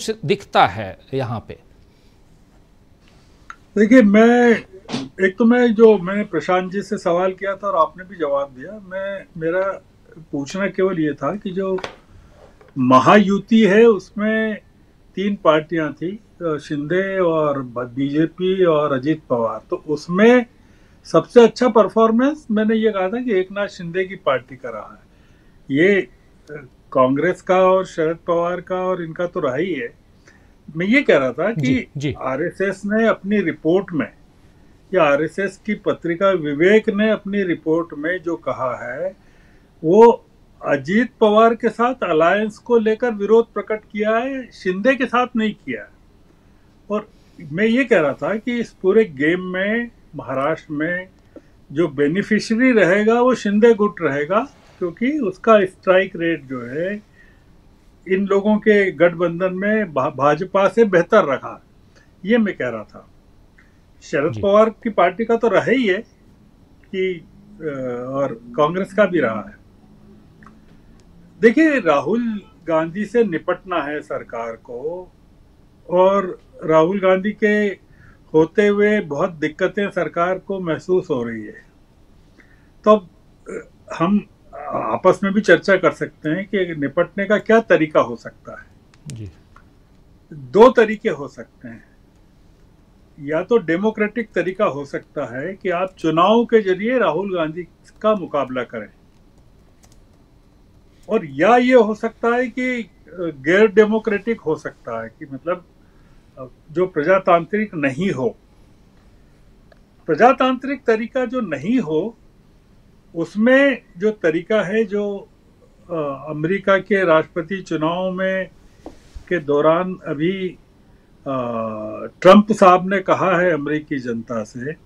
कुछ दिखता है यहाँ पे? देखिए, मैंने प्रशांत जी से सवाल किया था और आपने भी जवाब दिया। मेरा पूछना केवल ये था कि जो महायुति है उसमें तीन पार्टियां थी, शिंदे और बीजेपी और अजीत पवार। तो उसमें सबसे अच्छा परफॉर्मेंस मैंने ये कहा था कि एकनाथ शिंदे की पार्टी का रहा है। ये कांग्रेस का और शरद पवार का और इनका तो रहा ही है। मैं ये कह रहा था कि जी जी आरएसएस ने अपनी रिपोर्ट में, या आरएसएस की पत्रिका विवेक ने अपनी रिपोर्ट में जो कहा है, वो अजीत पवार के साथ अलायंस को लेकर विरोध प्रकट किया है, शिंदे के साथ नहीं किया है। और मैं ये कह रहा था कि इस पूरे गेम में महाराष्ट्र में जो बेनिफिशियरी रहेगा वो शिंदे गुट रहेगा, क्योंकि उसका स्ट्राइक रेट जो है इन लोगों के गठबंधन में भाजपा से बेहतर रहा। ये मैं कह रहा था। शरद जी पवार की पार्टी का तो रहा ही है कि और कांग्रेस का भी रहा है। देखिए, राहुल गांधी से निपटना है सरकार को, और राहुल गांधी के होते हुए बहुत दिक्कतें सरकार को महसूस हो रही है। तो अब हम आपस में भी चर्चा कर सकते हैं कि निपटने का क्या तरीका हो सकता है। जी दो तरीके हो सकते हैं। या तो डेमोक्रेटिक तरीका हो सकता है कि आप चुनाव के जरिए राहुल गांधी का मुकाबला करें, और या ये हो सकता है कि गैर डेमोक्रेटिक हो सकता है, कि मतलब जो प्रजातांत्रिक नहीं हो। प्रजातांत्रिक तरीका जो नहीं हो, उसमें जो तरीका है, जो अमेरिका के राष्ट्रपति चुनाव में के दौरान अभी ट्रंप साहब ने कहा है अमेरिकी जनता से,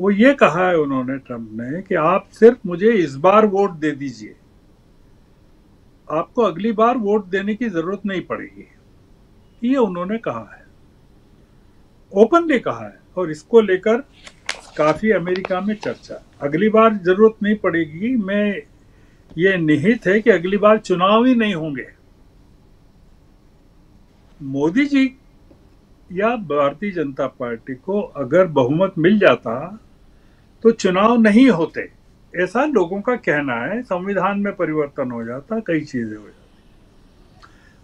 वो ये कहा है उन्होंने, ट्रंप ने, कि आप सिर्फ मुझे इस बार वोट दे दीजिए, आपको अगली बार वोट देने की जरूरत नहीं पड़ेगी। ये उन्होंने कहा है, ओपनली कहा है। और इसको लेकर काफी अमेरिका में चर्चा। अगली बार जरूरत नहीं पड़ेगी में ये निहित है कि अगली बार चुनाव ही नहीं होंगे। मोदी जी या भारतीय जनता पार्टी को अगर बहुमत मिल जाता तो चुनाव नहीं होते, ऐसा लोगों का कहना है। संविधान में परिवर्तन हो जाता, कई चीजें हो जाती।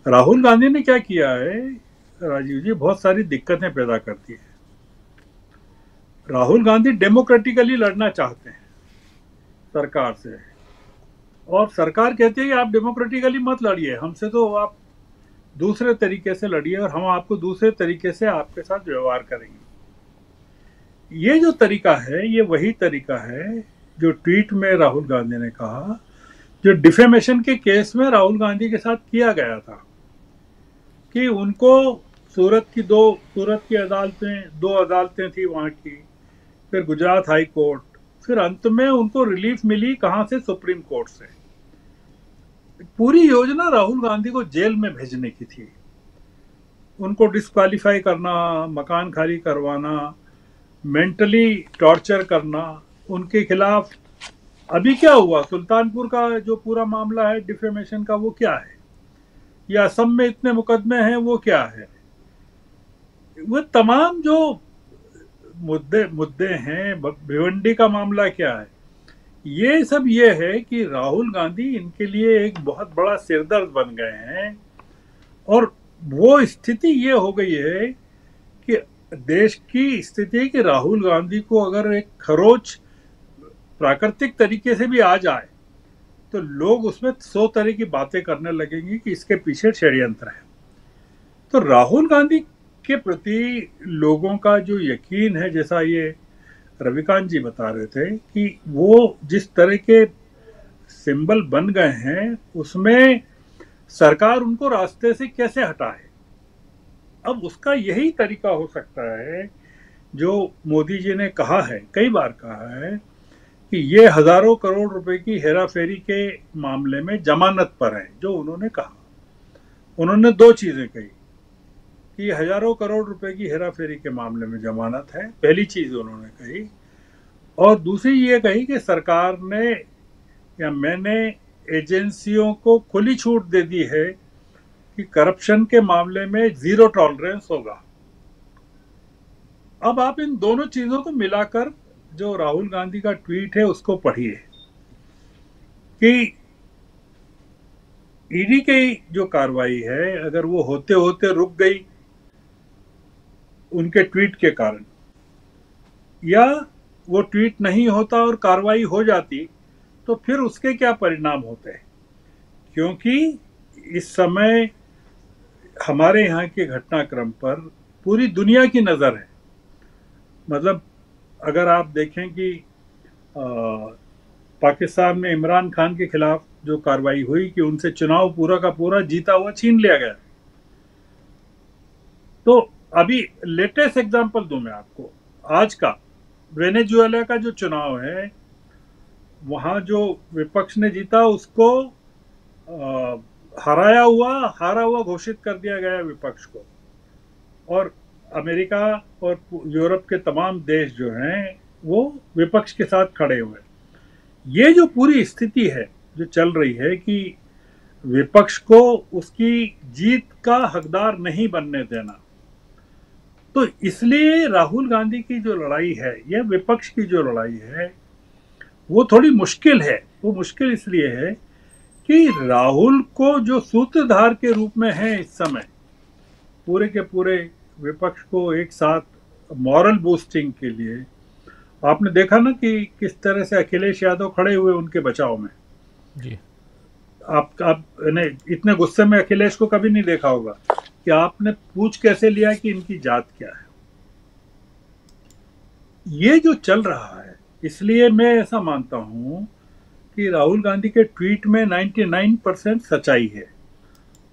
राहुल गांधी ने क्या किया है, राजीव जी, बहुत सारी दिक्कतें पैदा करती है। राहुल गांधी डेमोक्रेटिकली लड़ना चाहते हैं सरकार से, और सरकार कहती है कि आप डेमोक्रेटिकली मत लड़िए हमसे, तो आप दूसरे तरीके से लड़िए और हम आपको दूसरे तरीके से आपके साथ व्यवहार करेंगे। ये जो तरीका है, ये वही तरीका है जो ट्वीट में राहुल गांधी ने कहा, जो डिफेमेशन के केस में राहुल गांधी के साथ किया गया था, कि उनको सूरत की अदालतें, दो अदालतें थी वहां की, फिर गुजरात हाई कोर्ट, फिर अंत में उनको रिलीफ मिली कहां से, सुप्रीम कोर्ट से। पूरी योजना राहुल गांधी को जेल में भेजने की थी, उनको डिस्क्वालीफाई करना, मकान खाली करवाना, मेंटली टॉर्चर करना उनके खिलाफ। अभी क्या हुआ, सुल्तानपुर का जो पूरा मामला है डिफेमेशन का, वो क्या है? या असम में इतने मुकदमे हैं, वो क्या है? वो तमाम जो मुद्दे हैं, भिवंडी का मामला क्या है, ये सब ये है कि राहुल गांधी इनके लिए एक बहुत बड़ा सिरदर्द बन गए हैं। और वो स्थिति ये हो गई है कि देश की स्थिति कि राहुल गांधी को अगर एक खरोच प्राकृतिक तरीके से भी आ जाए तो लोग उसमें 100 तरह की बातें करने लगेंगे कि इसके पीछे षड्यंत्र है। तो राहुल गांधी के प्रति लोगों का जो यकीन है, जैसा ये रविकांत जी बता रहे थे, कि वो जिस तरह के सिंबल बन गए हैं, उसमें सरकार उनको रास्ते से कैसे हटाए। अब उसका यही तरीका हो सकता है जो मोदी जी ने कहा है, कई बार कहा है, कि ये हजारों करोड़ रुपए की हेराफेरी के मामले में जमानत पर है। जो उन्होंने कहा, उन्होंने दो चीजें कही कि हजारों करोड़ रुपए की हेराफेरी के मामले में जमानत है, पहली चीज उन्होंने कही। और दूसरी ये कही कि सरकार ने या मैंने एजेंसियों को खुली छूट दे दी है कि करप्शन के मामले में जीरो टॉलरेंस होगा। अब आप इन दोनों चीजों को मिलाकर जो राहुल गांधी का ट्वीट है उसको पढ़िए कि ईडी की जो कार्रवाई है अगर वो होते होते रुक गई उनके ट्वीट के कारण, या वो ट्वीट नहीं होता और कार्रवाई हो जाती, तो फिर उसके क्या परिणाम होते हैं। क्योंकि इस समय हमारे यहाँ के घटनाक्रम पर पूरी दुनिया की नज़र है। मतलब अगर आप देखें कि पाकिस्तान में इमरान खान के खिलाफ जो कार्रवाई हुई कि उनसे चुनाव पूरा का पूरा जीता हुआ छीन लिया गया, तो अभी लेटेस्ट एग्जांपल दूं मैं आपको, आज का वेनेजुएला का जो चुनाव है, वहां जो विपक्ष ने जीता उसको हारा हुआ घोषित कर दिया गया विपक्ष को, और अमेरिका और यूरोप के तमाम देश जो हैं वो विपक्ष के साथ खड़े हुए। ये जो पूरी स्थिति है जो चल रही है कि विपक्ष को उसकी जीत का हकदार नहीं बनने देना, तो इसलिए राहुल गांधी की जो लड़ाई है या विपक्ष की जो लड़ाई है वो थोड़ी मुश्किल है। वो मुश्किल इसलिए है कि राहुल को जो सूत्रधार के रूप में है इस समय पूरे के पूरे विपक्ष को एक साथ मॉरल बूस्टिंग के लिए, आपने देखा ना कि किस तरह से अखिलेश यादव खड़े हुए उनके बचाव में जी। आप ने इतने गुस्से में अखिलेश को कभी नहीं देखा होगा कि आपने पूछ कैसे लिया कि इनकी जात क्या है। ये जो चल रहा है, इसलिए मैं ऐसा मानता हूं कि राहुल गांधी के ट्वीट में 99% सच्चाई है।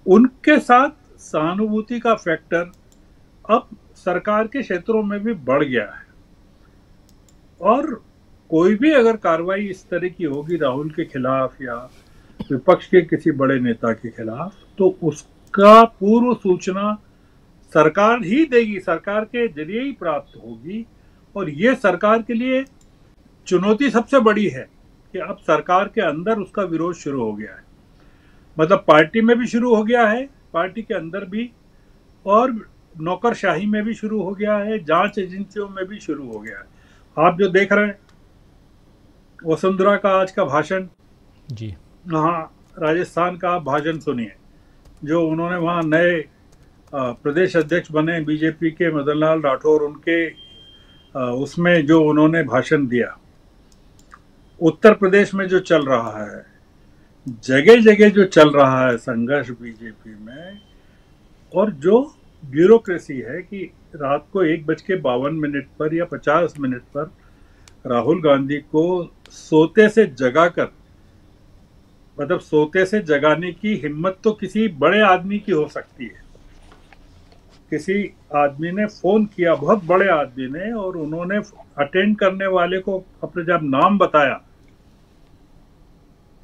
उनके साथ सहानुभूति का फैक्टर अब सरकार के क्षेत्रों में भी बढ़ गया है, और कोई भी अगर कार्रवाई इस तरह की होगी राहुल के खिलाफ या विपक्ष के किसी बड़े नेता के खिलाफ, तो उसका पूर्व सूचना सरकार ही देगी, सरकार के जरिए ही प्राप्त होगी। और ये सरकार के लिए चुनौती सबसे बड़ी है कि अब सरकार के अंदर उसका विरोध शुरू हो गया है। मतलब पार्टी में भी शुरू हो गया है, पार्टी के अंदर भी, और नौकरशाही में भी शुरू हो गया है, जांच एजेंसियों में भी शुरू हो गया है। आप जो देख रहे हैं वसुंधरा का आज का भाषण जी, हाँ, राजस्थान का भाषण सुनिए, जो उन्होंने वहाँ नए प्रदेश अध्यक्ष बने बीजेपी के मदन लाल राठौर, उनके उसमें जो उन्होंने भाषण दिया। उत्तर प्रदेश में जो चल रहा है, जगह जगह जो चल रहा है संघर्ष बीजेपी में, और जो ब्यूरोक्रेसी है कि रात को 1:52 पर या 50 मिनट पर राहुल गांधी को सोते से जगाकर, मतलब सोते से जगाने की हिम्मत तो किसी बड़े आदमी की हो सकती है। किसी आदमी ने फोन किया, बहुत बड़े आदमी ने, और उन्होंने अटेंड करने वाले को अपने जब नाम बताया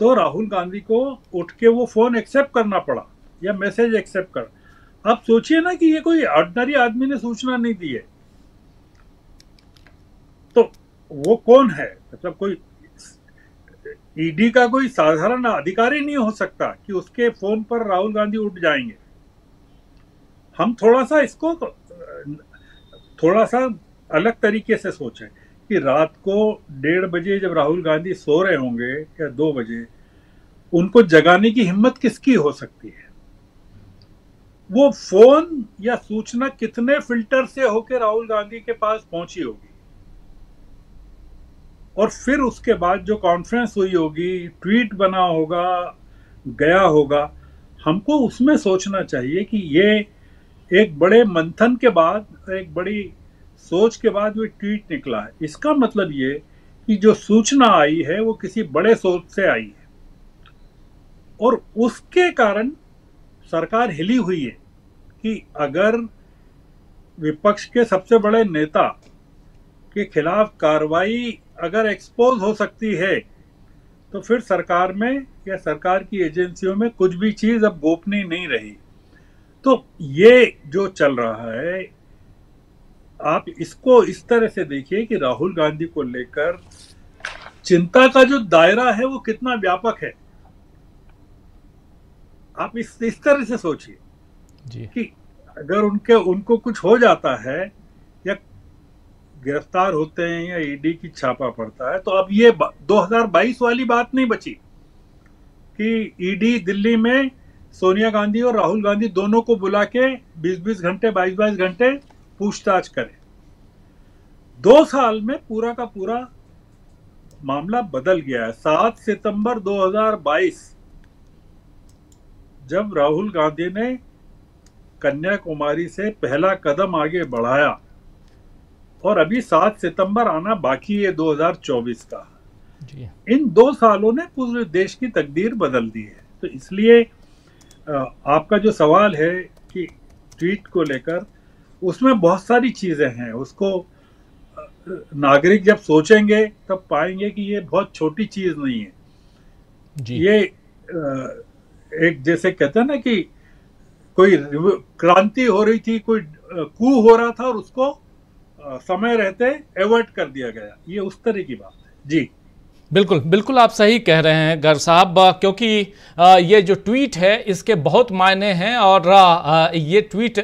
तो राहुल गांधी को उठ के वो फोन एक्सेप्ट करना पड़ा या मैसेज एक्सेप्ट कर। अब सोचिए ना कि ये कोई ऑर्डिनरी आदमी ने सूचना नहीं दी है, तो वो कौन है? मतलब कोई ईडी का कोई साधारण अधिकारी नहीं हो सकता कि उसके फोन पर राहुल गांधी उठ जाएंगे। हम थोड़ा सा इसको थोड़ा सा अलग तरीके से सोचें कि रात को 1:30 बजे जब राहुल गांधी सो रहे होंगे या 2 बजे, उनको जगाने की हिम्मत किसकी हो सकती है? वो फोन या सूचना कितने फिल्टर से होकर राहुल गांधी के पास पहुंची होगी, और फिर उसके बाद जो कॉन्फ्रेंस हुई होगी, ट्वीट बना होगा, गया होगा। हमको उसमें सोचना चाहिए कि ये एक बड़े मंथन के बाद, एक बड़ी सोच के बाद वो ट्वीट निकला है। इसका मतलब ये कि जो सूचना आई है वो किसी बड़े सोच से आई है, और उसके कारण सरकार हिली हुई है कि अगर विपक्ष के सबसे बड़े नेता के खिलाफ कार्रवाई अगर एक्सपोज हो सकती है, तो फिर सरकार में या सरकार की एजेंसियों में कुछ भी चीज अब गोपनीय नहीं रही। तो ये जो चल रहा है, आप इसको इस तरह से देखिए कि राहुल गांधी को लेकर चिंता का जो दायरा है वो कितना व्यापक है। आप इस तरह से सोचिए जी कि अगर उनको कुछ हो जाता है या गिरफ्तार होते हैं या ईडी की छापा पड़ता है, तो अब ये 2022 वाली बात नहीं बची कि ईडी दिल्ली में सोनिया गांधी और राहुल गांधी दोनों को बुला के 20-20 घंटे 22-22 घंटे पूछताछ करे। 2 साल में पूरा का पूरा मामला बदल गया है। 7 सितंबर 2022 जब राहुल गांधी ने कन्याकुमारी से पहला कदम आगे बढ़ाया, और अभी 7 सितंबर आना बाकी है 2024 का। जी इन 2 सालों ने पूरे देश की तकदीर बदल दी है। तो इसलिए आपका जो सवाल है कि ट्वीट को लेकर, उसमें बहुत सारी चीजें हैं। उसको नागरिक जब सोचेंगे तब पाएंगे कि ये बहुत छोटी चीज नहीं है। जी ये एक जैसे कहते हैं ना कि कोई क्रांति हो रही थी, कोई कू हो रहा था और उसको समय रहते एवर्ट कर दिया गया, ये उस तरह की बात है। जी बिल्कुल बिल्कुल, आप सही कह रहे हैं गर्ग साहब, क्योंकि ये जो ट्वीट है इसके बहुत मायने हैं और ये ट्वीट